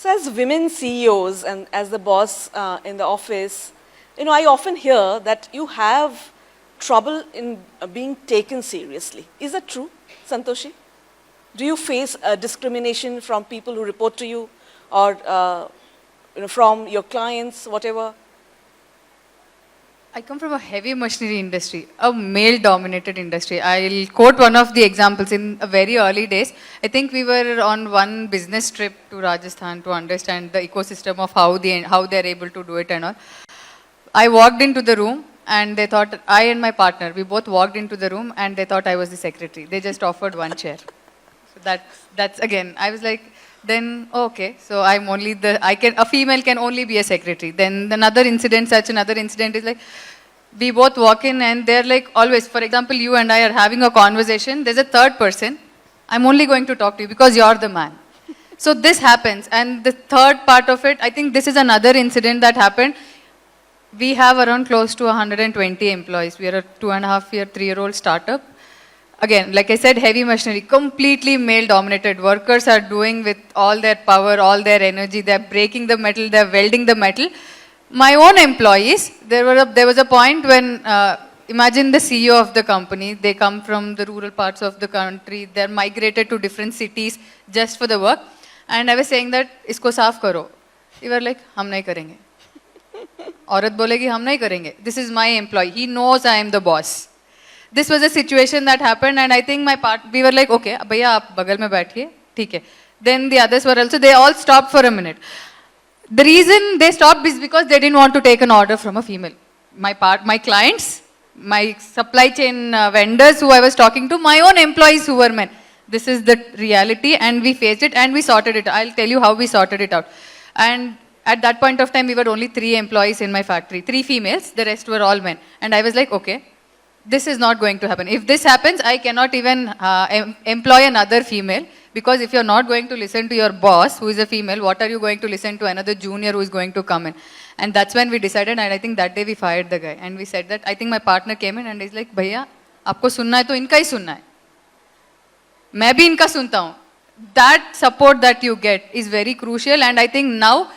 So as women CEOs and as the boss in the office, I often hear that you have trouble in being taken seriously. Is that true, Santoshi? Do you face discrimination from people who report to you or from your clients, whatever? I come from a heavy machinery industry, a male-dominated industry. I'll quote one of the examples in very early days. I think we were on one business trip to Rajasthan to understand the ecosystem of how they're able to do it and all. I walked into the room and they thought, I and my partner, we both walked into the room and they thought I was the secretary. They just offered one chair. So that's again, I was like, then okay, so I'm only a female can only be a secretary. Then another incident is like, we both walk in and they're like always, for example, you and I are having a conversation, there's a third person, I'm only going to talk to you because you're the man. So this happens, and the third part of it, I think this is another incident that happened. We have around close to 120 employees. We are a 2.5-year, 3-year-old startup. Again, like I said, heavy machinery, completely male-dominated. Workers are doing with all their power, all their energy. They're breaking the metal, they're welding the metal. My own employees, there was a point when, imagine the CEO of the company, they come from the rural parts of the country, they're migrated to different cities just for the work. And I was saying that, isko saaf karo. They were like, hum nahi karenge. Aurat bolegi, hum nahi karenge. This is my employee. He knows I am the boss. This was a situation that happened, and I think we were like, okay, bhaiya, aap bagal mein baithiye, theek hai. Then the others were also, they all stopped for a minute. The reason they stopped is because they didn't want to take an order from a female. My clients, my supply chain vendors who I was talking to, my own employees who were men. This is the reality, and we faced it and we sorted it. I'll tell you how we sorted it out. And at that point of time, we were only 3 employees in my factory, 3 females, the rest were all men. And I was like, okay, this is not going to happen. If this happens, I cannot even employ another female, because if you're not going to listen to your boss, who is a female, what are you going to listen to another junior who is going to come in? And that's when we decided, and I think that day we fired the guy. And we said that, I think my partner came in and he's like, bhaiya, aapko sunna hai to inka hi sunna hai. Main bhi inka sunta hu. That support that you get is very crucial, and I think now,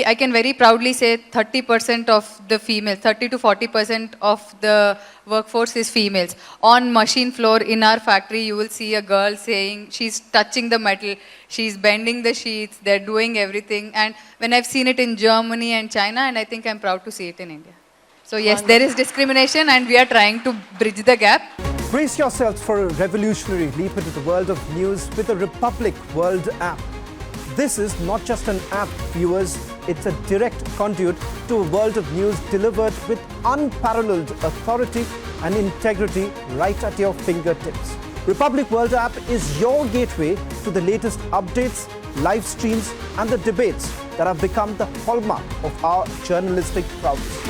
I can very proudly say 30% of the females, 30 to 40% of the workforce is females. On machine floor in our factory, you will see a girl saying, she's touching the metal, she's bending the sheets, they're doing everything. And when I've seen it in Germany and China, and I think I'm proud to see it in India. So yes, there is discrimination and we are trying to bridge the gap. Brace yourselves for a revolutionary leap into the world of news with the Republic World app. This is not just an app, viewers. It's a direct conduit to a world of news delivered with unparalleled authority and integrity right at your fingertips. Republic World app is your gateway to the latest updates, live streams, and the debates that have become the hallmark of our journalistic prowess.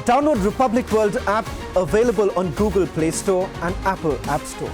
Download Republic World app, available on Google Play Store and Apple App Store.